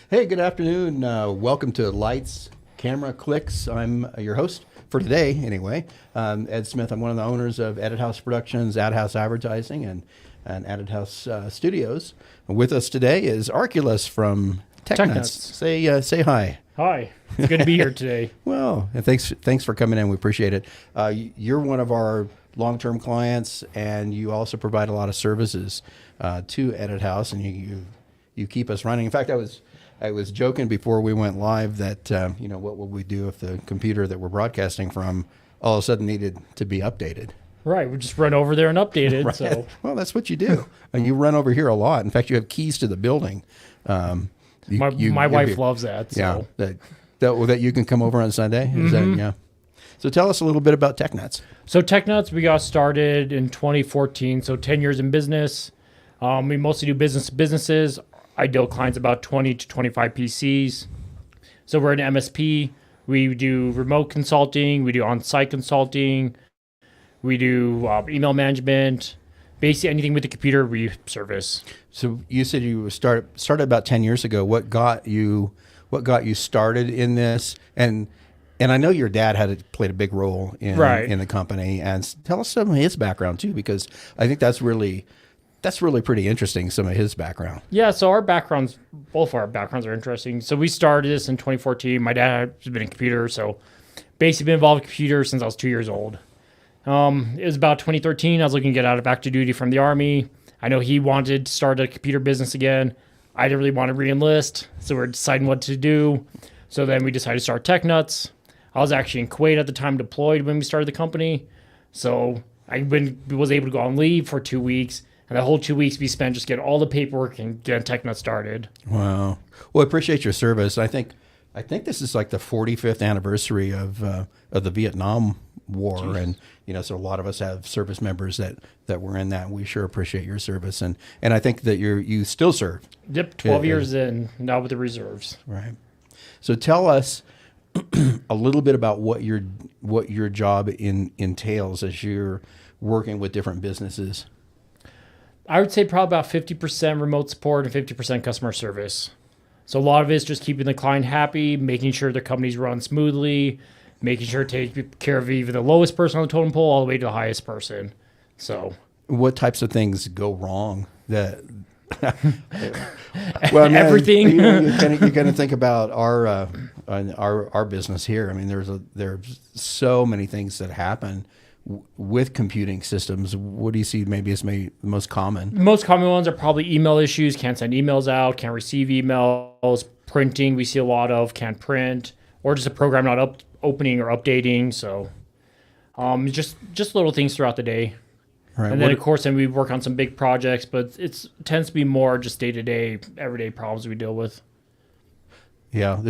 Hey, good afternoon. Welcome to Lights, Camera, Clicks. I'm your host for today, anyway. Ed Smith. I'm one of the owners of Edit House Productions, Ad House Advertising, and Edit House Studios. And with us today is Arkulas from TechNuts. Say hi. Hi. It's good to be here today. Well, and thanks for coming in. We appreciate it. You're one of our long-term clients, and you also provide a lot of services to Edit House, and you keep us running. In fact, I was joking before we went live that what would we do if the computer that we're broadcasting from all of a sudden needed to be updated? Right, we just run over there and update it. Right. So, well, that's what you do, and you run over here a lot. In fact, you have keys to the building. My wife loves that. So. Yeah, that you can come over on Sunday. Is that, yeah. So tell us a little bit about TechNuts. So TechNuts, we got started in 2014. So 10 years in business. We mostly do business to businesses. Ideal clients about 20 to 25 PCs. So we're an MSP. We do remote consulting. We do on-site consulting. We do email management. Basically anything with the computer we service. So you said you started about 10 years ago. What got you started in this? And I know your dad played a big role in the company. And tell us some of his background too, because I think that's really pretty interesting, some of his background. Yeah, so both our backgrounds are interesting. So we started this in 2014. My dad has been in computers, so basically been involved with computers since I was 2 years old. It was about 2013. I was looking to get out of active duty from the Army. I know he wanted to start a computer business again. I didn't really want to re-enlist, so we're deciding what to do. So then we decided to start TechNuts. I was actually in Kuwait at the time, deployed when we started the company. So I was able to go on leave for 2 weeks. And the whole 2 weeks we spent just getting all the paperwork and getting TechNuts started. Wow. Well, I appreciate your service. I think this is like the 45th anniversary of the Vietnam War. Jeez. And, so a lot of us have service members that were in that. We sure appreciate your service. And I think that you still serve. Yep, 12 years in, now with the reserves. Right. So tell us a little bit about what your job entails as you're working with different businesses. I would say probably about 50% remote support and 50% customer service. So a lot of it is just keeping the client happy, making sure the companies run smoothly, making sure to take care of even the lowest person on the totem pole all the way to the highest person. So, what types of things go wrong? Well, everything. You kind of think about our business here. I mean, there's so many things that happen with computing systems. What do you see maybe as the most common? The most common ones are probably email issues. Can't send emails out, can't receive emails. Printing, we see a lot of, can't print, or just a program not opening or updating. So just little things throughout the day. Right. And then, of course, we work on some big projects, but it tends to be more just day-to-day, everyday problems we deal with. Yeah,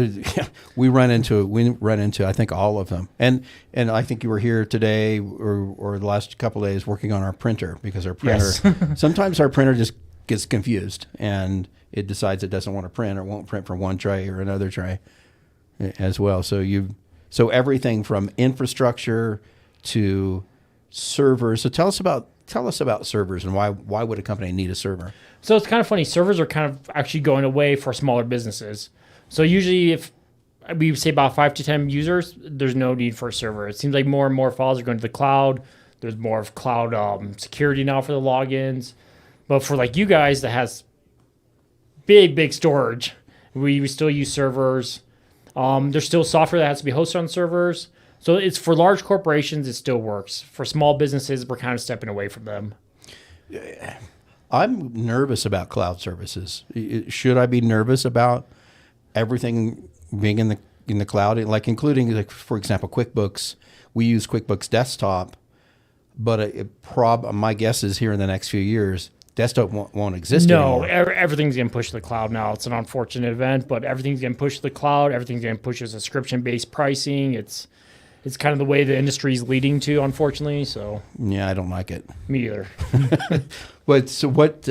we run into I think all of them, and I think you were here today or the last couple of days working on our printer, because our printer sometimes our printer just gets confused and it decides it doesn't want to print or won't print from one tray or another tray as well. So everything from infrastructure to servers. So tell us about servers and why would a company need a server? So it's kind of funny. Servers are kind of actually going away for smaller businesses. So usually if we say about 5 to 10 users, there's no need for a server. It seems like more and more files are going to the cloud. There's more of cloud security now for the logins. But for like you guys that has big storage, we still use servers. There's still software that has to be hosted on servers. So it's for large corporations, it still works. For small businesses, we're kind of stepping away from them. I'm nervous about cloud services. Should I be nervous about everything being in the cloud, like including, like, for example, QuickBooks? We use QuickBooks Desktop, but my guess is here in the next few years, desktop won't exist anymore. No, everything's getting pushed to the cloud now. It's an unfortunate event, but everything's getting pushed to the cloud. Everything's getting pushed to subscription-based pricing. It's kind of the way the industry is leading to, unfortunately. So yeah, I don't like it. Me either. But so what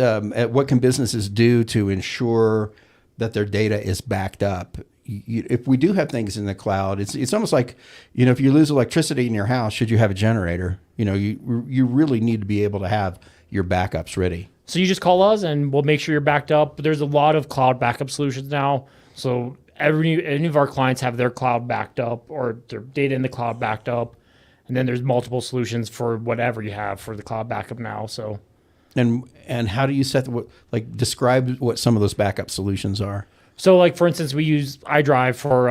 can businesses do to ensure that their data is backed up? If we do have things in the cloud, it's almost like, if you lose electricity in your house, should you have a generator? You really need to be able to have your backups ready. So you just call us and we'll make sure you're backed up. There's a lot of cloud backup solutions now. So any of our clients have their cloud backed up or their data in the cloud backed up. And then there's multiple solutions for whatever you have for the cloud backup now. So, and how do you set describe what some of those backup solutions are? So like for instance, we use iDrive for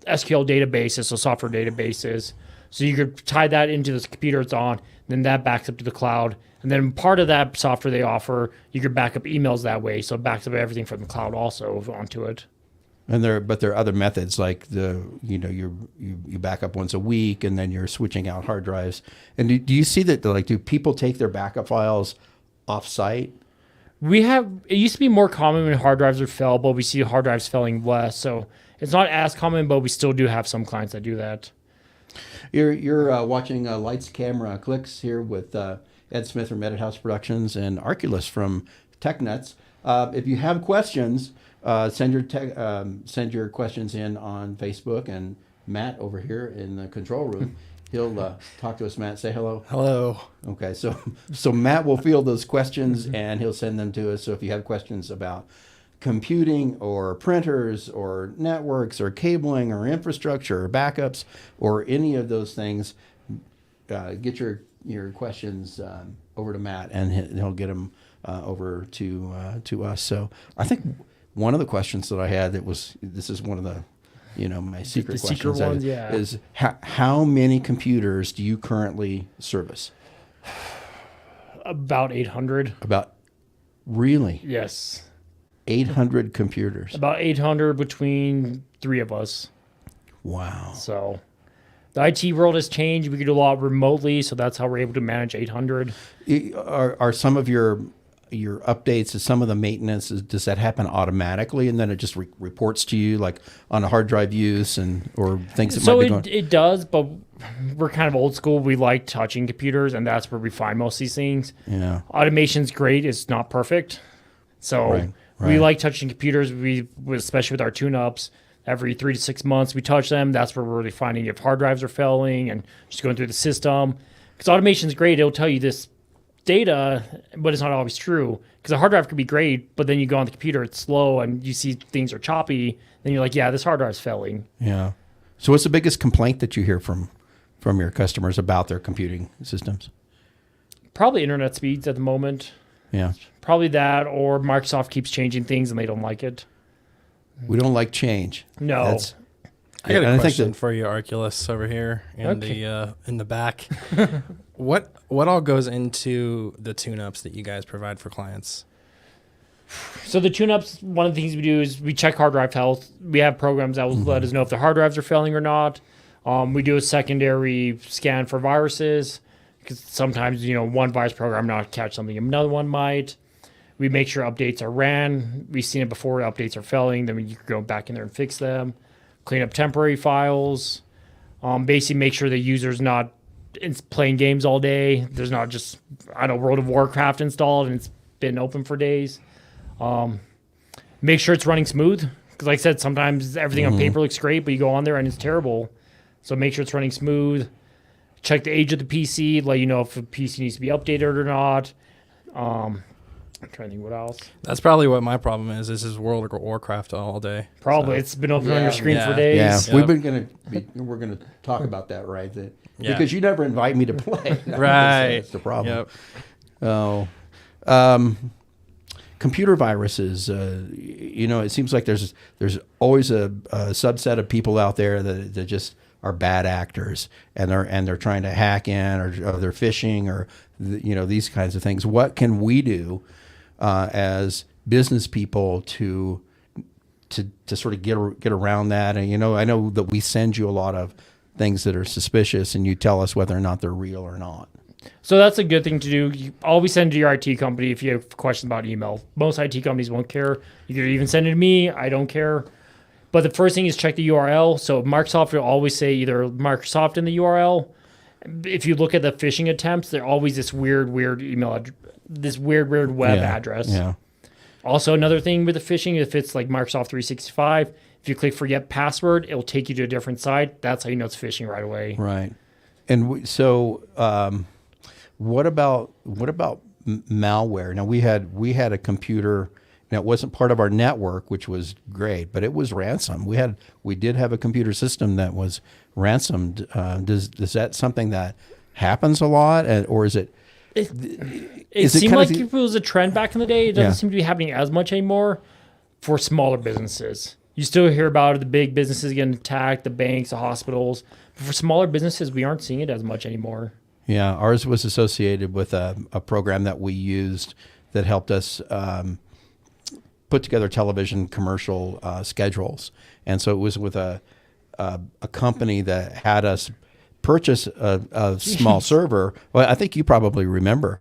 SQL databases, so software databases. So you could tie that into this computer it's on, then that backs up to the cloud. And then part of that software they offer, you could back up emails that way. So it backs up everything from the cloud also onto it. And there are other methods like you back up once a week, and then you're switching out hard drives. And do you see that? Like, do people take their backup files off site? It used to be more common when hard drives are fell, but we see hard drives felling less. So it's not as common, but we still do have some clients that do that. You're watching Lights, Camera, Clicks here with Ed Smith from Edit House Productions and Arkulas from TechNuts. If you have questions, send your questions in on Facebook, and Matt over here in the control room, he'll talk to us. Matt, say hello. Hello. Okay, so Matt will field those questions and he'll send them to us. So if you have questions about computing or printers or networks or cabling or infrastructure or backups or any of those things, get your questions over to Matt, and he'll get them over to us. So I think one of the questions that I had this is one of the my secret questions ones, is how many computers do you currently service? About 800. Really? Yes. 800 computers. About 800 between three of us. Wow. So the IT world has changed. We could do a lot remotely, so that's how we're able to manage 800. Are some of your updates, some of the maintenance, does that happen automatically, and then it just reports to you like on a hard drive use or things that might be going? It does, but we're kind of old school. We like touching computers, and that's where we find most of these things. Yeah. Automation's great. It's not perfect. So Right. we like touching computers. Especially with our tune-ups, every 3 to 6 months we touch them. That's where we're really finding if hard drives are failing and just going through the system. Because automation's great. It'll tell you this data, but it's not always true. Because a hard drive could be great, but then you go on the computer, it's slow, and you see things are choppy. Then you're like, yeah, this hard drive's failing. Yeah. So what's the biggest complaint that you hear from your customers about their computing systems? Probably internet speeds at the moment. Yeah. Probably that, or Microsoft keeps changing things and they don't like it. We don't like change. No. I got a and question for you, Arkulas, over here in the back. What all goes into the tune-ups that you guys provide for clients? So the tune-ups, one of the things we do is we check hard drive health. We have programs that will let us know if the hard drives are failing or not. We do a secondary scan for viruses, because sometimes one virus program not catch something another one might. We make sure updates are ran. We've seen it before. Updates are failing. Then you can go back in there and fix them. Clean up temporary files. Basically make sure the user's not playing games all day. There's not just, World of Warcraft installed and it's been open for days. Make sure it's running smooth. Because like I said, sometimes everything on paper looks great, but you go on there and it's terrible. So make sure it's running smooth. Check the age of the PC. Let you know if the PC needs to be updated or not. I'm trying to think what else. That's probably what my problem is. This is World of Warcraft all day. Probably. So. It's been open on your screen for days. Yeah, Yep. we're gonna talk about that, right? Because you never invite me to play. Right. That's the problem. Yep. Oh, computer viruses. It seems like there's always a subset of people out there that just are bad actors, and they're trying to hack in, or they're phishing, or these kinds of things. What can we do as business people to sort of get around that? And I know that we send you a lot of things that are suspicious, and you tell us whether or not they're real or not. So that's a good thing to do. You always send to your IT company if you have questions about email. Most IT companies won't care. You can even send it to me. I don't care. But the first thing is check the URL. So Microsoft will always say either Microsoft in the URL. If you look at the phishing attempts, they're always this weird email, this weird web address. Yeah. Also, another thing with the phishing, if it's like Microsoft 365, if you click forget password, it'll take you to a different site. That's how you know it's phishing right away. Right. And what about malware? Now we had a computer Now, it wasn't part of our network, which was great, but it was ransom. We did have a computer system that was ransomed. Is that something that happens a lot, or is it? It seemed like it was a trend back in the day. It doesn't seem to be happening as much anymore for smaller businesses. You still hear about the big businesses getting attacked, the banks, the hospitals. But for smaller businesses, we aren't seeing it as much anymore. Yeah, ours was associated with a program that we used that helped us put together television commercial schedules. And so it was with a company that had us purchase a small server. Well, I think you probably remember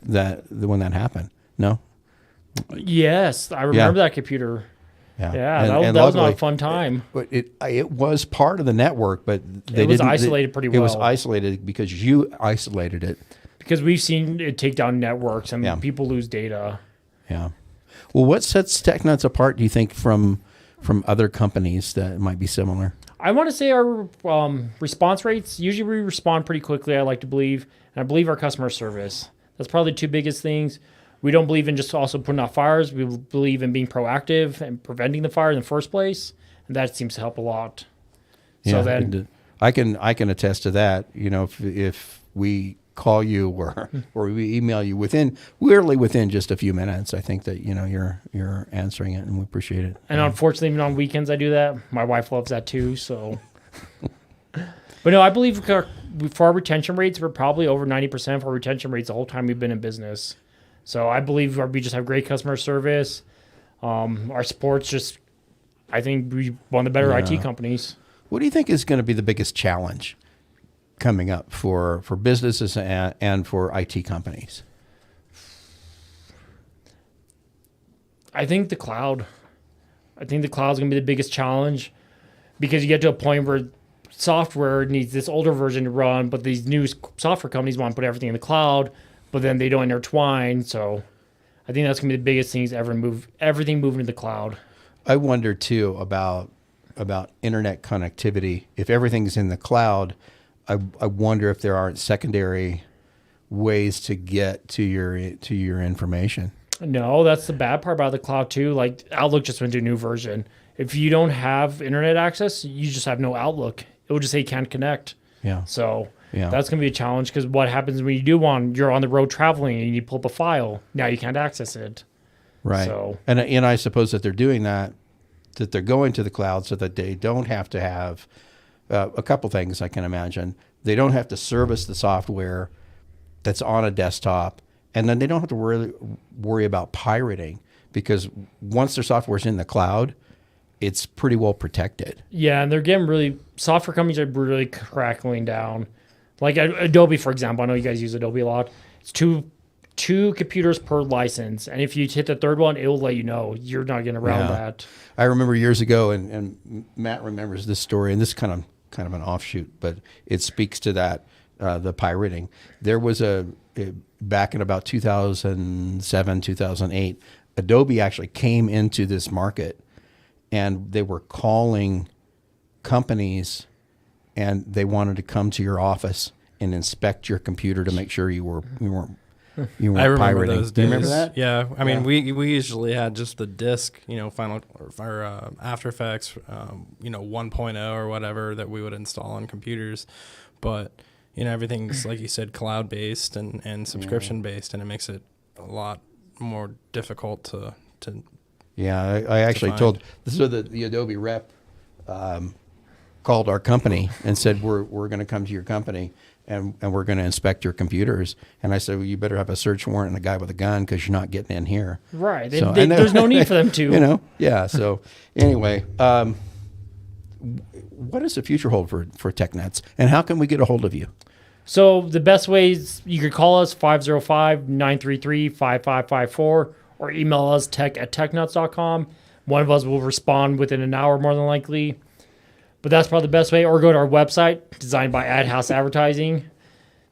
when that happened. No? Yes, I remember that computer. Yeah, that was not a fun time. It was part of the network, but it was isolated pretty well. It was isolated because you isolated it. Because we've seen it take down networks and people lose data. Yeah. Well, what sets TechNuts apart, do you think, from other companies that might be similar? I want to say our response rates. Usually we respond pretty quickly, I like to believe. And I believe our customer service. That's probably the two biggest things. We don't believe in just also putting out fires. We believe in being proactive and preventing the fire in the first place, and that seems to help a lot. Yeah, so then I can attest to that. You know, if we call you or we email you within just a few minutes, I think that you're answering it, and we appreciate it. And unfortunately, even on weekends, I do that. My wife loves that too. So, but no, I believe for our retention rates, we're probably over 90% of our retention rates the whole time we've been in business. So I believe we just have great customer service. Our support's just, I think, we're one of the better IT companies. What do you think is going to be the biggest challenge coming up for businesses and for IT companies? I think the cloud. I think the cloud is going to be the biggest challenge because you get to a point where software needs this older version to run, but these new software companies want to put everything in the cloud, but then they don't intertwine. So I think that's going to be the biggest thing is everything moving to the cloud. I wonder too about internet connectivity. If everything's in the cloud, I wonder if there aren't secondary ways to get to your information. No, that's the bad part about the cloud too. Like Outlook just went to a new version. If you don't have internet access, you just have no Outlook. It will just say can't connect. Yeah. So that's going to be a challenge because what happens when you're on the road traveling and you need to pull up a file. Now you can't access it. Right. So, and I suppose that they're doing that they're going to the cloud so that they don't have to have a couple things I can imagine. They don't have to service the software that's on a desktop, and then they don't have to worry about pirating because once their software's in the cloud, it's pretty well protected. Yeah, and they're getting software companies are really crackling down. Like Adobe, for example. I know you guys use Adobe a lot. It's two computers per license, and if you hit the third one, it will let you know. You're not getting around that. I remember years ago, and Matt remembers this story, and this is kind of an offshoot, but it speaks to that, the pirating. There was back in about 2007, 2008, Adobe actually came into this market, and they were calling companies, and they wanted to come to your office and inspect your computer to make sure you weren't I remember pirating. those days. Do you remember that? Yeah, I mean, we usually had just the disc, Final or After Effects, 1.0 or whatever that we would install on computers, but everything's like you said, cloud based and subscription based, and it makes it a lot more difficult to. Yeah, I actually told this is the Adobe rep called our company and said we're going to come to your company. And we're going to inspect your computers. And I said, well, you better have a search warrant and a guy with a gun because you're not getting in here. Right. There's no need for them to. Yeah. So anyway, what does the future hold for TechNuts? And how can we get a hold of you? So the best ways, you could call us 505-933-5554 or email us tech@technuts.com. One of us will respond within an hour more than likely. But that's probably the best way. Or go to our website, designed by Ad House Advertising.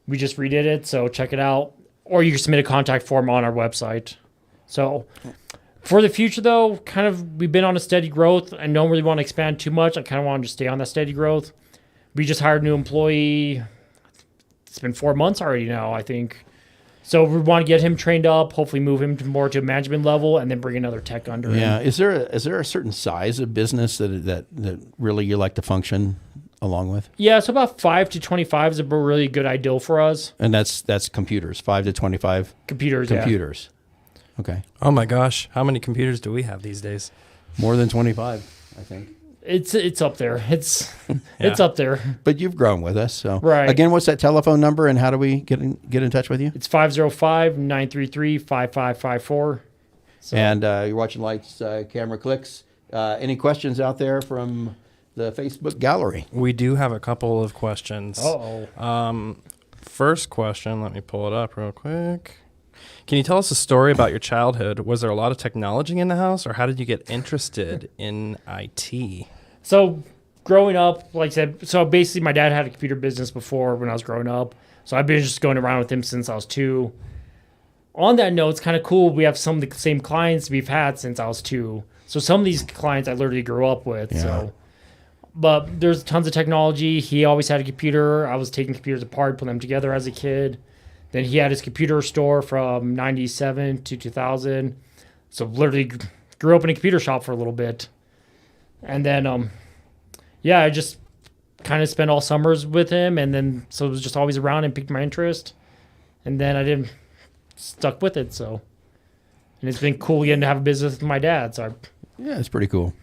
We just redid it, so check it out. Or you can submit a contact form on our website. So for the future, though, we've been on a steady growth. I don't really want to expand too much. I kind of want to just stay on that steady growth. We just hired a new employee. It's been 4 months already now, I think. So we want to get him trained up, hopefully move him to a management level, and then bring another tech under him. Yeah. Is there a certain size of business that really you like to function along with? Yeah, so about 5 to 25 is a really good ideal for us. And that's computers, 5 to 25 Computers. Okay. Oh my gosh, how many computers do we have these days? More than 25, I think. It's up there. It's up there. But you've grown with us, so Right. Again, what's that telephone number, and how do we get in touch with you? It's 505-933-5554. So, And you're watching Lights, Camera, Clicks. Any questions out there from the Facebook gallery? We do have a couple of questions. First question, let me pull it up real quick. Can you tell us a story about your childhood? Was there a lot of technology in the house, or how did you get interested in IT? So growing up, like I said, so basically my dad had a computer business before when I was growing up. So I've been just going around with him since I was 2. On that note, it's kind of cool. We have some of the same clients we've had since I was 2. So some of these clients I literally grew up with. Yeah. So, but there's tons of technology. He always had a computer. I was taking computers apart, putting them together as a kid. Then he had his computer store from 97 to 2000. So literally grew up in a computer shop for a little bit. And then, I just kind of spent all summers with him. And then, so it was just always around and piqued my interest. And then I didn't stuck with it. So, and it's been cool getting to have a business with my dad. So, Yeah, it's pretty cool.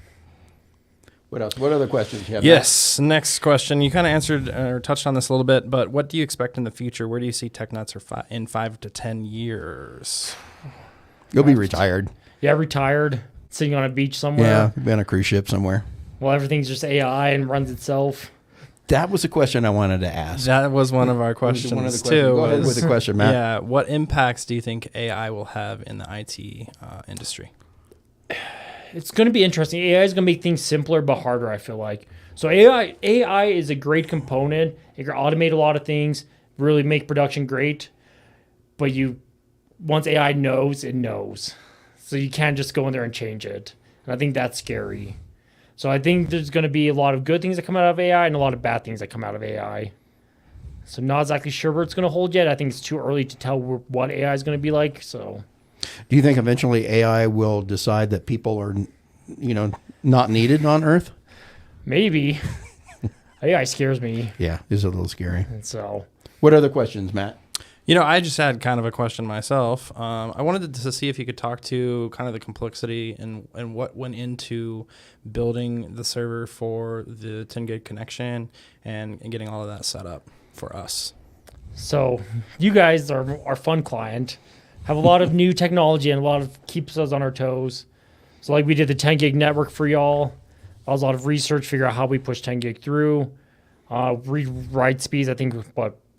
What else? What other questions do you have? Yes, next question. You kind of answered or touched on this a little bit, but what do you expect in the future? Where do you see TechNuts in 5 to 10 years? You'll be retired. yeah, retired, sitting on a beach somewhere. Yeah, be on a cruise ship somewhere. Well, everything's just AI and runs itself. That was a question I wanted to ask. That was one of our questions One of the too. Go ahead with the question, Matt. Yeah, what impacts do you think AI will have in the IT industry? It's going to be interesting. AI is going to make things simpler but harder, I feel like. So AI is a great component. It can automate a lot of things, really make production great. But once AI knows, it knows. So you can't just go in there and change it. And I think that's scary. So I think there's going to be a lot of good things that come out of AI and a lot of bad things that come out of AI. So not exactly sure where it's going to hold yet. I think it's too early to tell what AI is going to be like. So Do you think eventually AI will decide that people are, not needed on Earth? maybe. AI scares me. Yeah, it's a little scary. And so What other questions, Matt? I just had kind of a question myself. I wanted to see if you could talk to kind of the complexity and what went into building the server for the 10 gig connection and getting all of that set up for us. So you guys are our fun client, have a lot of new technology and a lot of keeps us on our toes. So like we did the 10 gig network for y'all. That was a lot of research, figure out how we push 10 gig through. Read-write speeds, I think,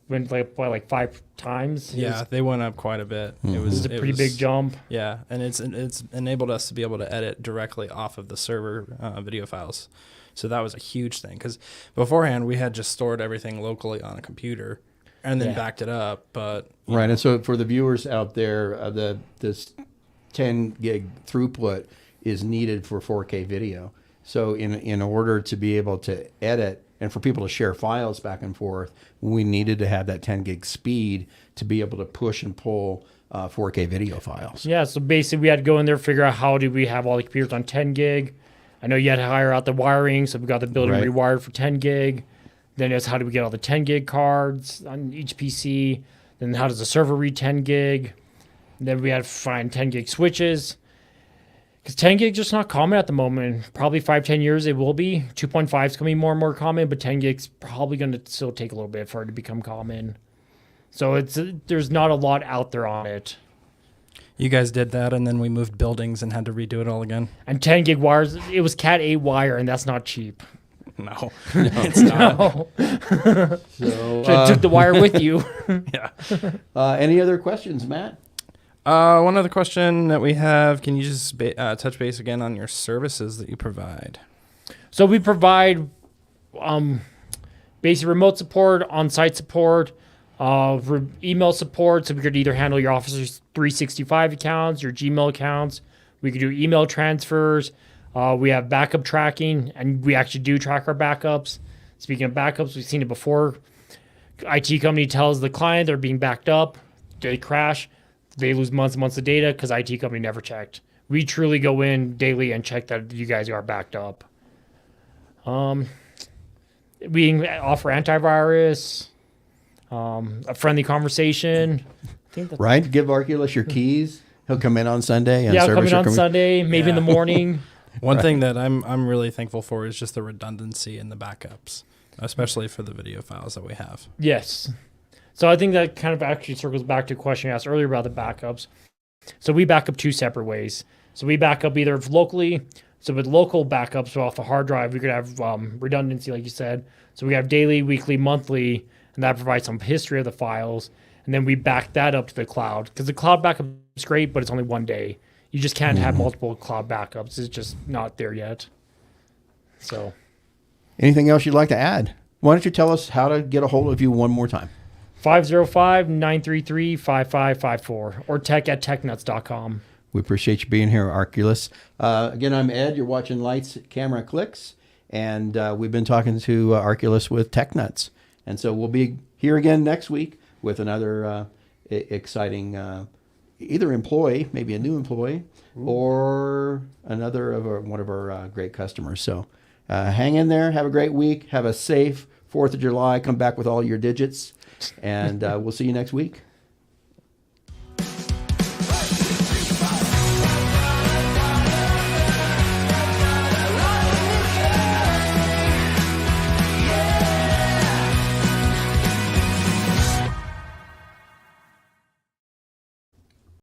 went like 5 times. Yeah, they went up quite a bit. Mm-hmm. It It was a pretty big jump. Yeah, and it's enabled us to be able to edit directly off of the server video files. So that was a huge thing because beforehand we had just stored everything locally on a computer and then backed it up. But Right, and so for the viewers out there, this 10 gig throughput is needed for 4K video. So in order to be able to edit and for people to share files back and forth, we needed to have that 10 gig speed to be able to push and pull 4K video files. Yeah, so basically we had to go in there, figure out how do we have all the computers on 10 gig. I know you had to hire out the wiring, so we got the building Right. rewired for 10 gig. Then it's how do we get all the 10 gig cards on each PC. Then how does the server read 10 gig? Then we had to find 10 gig switches. Because 10 gig is just not common at the moment. Probably 5-10 years it will be. 2.5 is going to be more and more common, but 10 gig's probably going to still take a little bit for it to become common. So there's not a lot out there on it. you guys did that, and then we moved buildings and had to redo it all again. And 10 gig wires, it was Cat A wire, and that's not cheap. No, it's not. No. So, Should have took the wire with you. Yeah. any other questions, Matt? One other question that we have, can you just touch base again on your services that you provide? So we provide basic remote support, on-site support, email support. So we could either handle your Office 365 accounts, your Gmail accounts. We could do email transfers. We have backup tracking, and we actually do track our backups. Speaking of backups, we've seen it before. IT company tells the client they're being backed up. they crash, they lose months and months of data because IT company never checked. We truly go in daily and check that you guys are backed up. We offer antivirus, a friendly conversation. I think that's Right? Give Arkulas your keys. He'll come in on Sunday and yeah, service coming your on Sunday, maybe in the morning. One thing that I'm really thankful for is just the redundancy in the backups, especially for the video files that we have. Yes. So I think that kind of actually circles back to a question you asked earlier about the backups. So we back up two separate ways. So we back up either locally. So with local backups, so off the hard drive, we could have redundancy, like you said. So we have daily, weekly, monthly, and that provides some history of the files. And then we back that up to the cloud because the cloud backup is great, but it's only one day. You just can't have multiple cloud backups. It's just not there yet. So, Anything else you'd like to add? Why don't you tell us how to get a hold of you one more time? 505-933-5554 or tech@technuts.com. We appreciate you being here, Arkulas. Again, I'm Ed. You're watching Lights, Camera, Clicks. And we've been talking to Arkulas with TechNuts. And so we'll be here again next week with another exciting either employee, maybe a new employee, or another of one of our great customers. So hang in there. Have a great week. Have a safe 4th of July. Come back with all your digits. And we'll see you next week.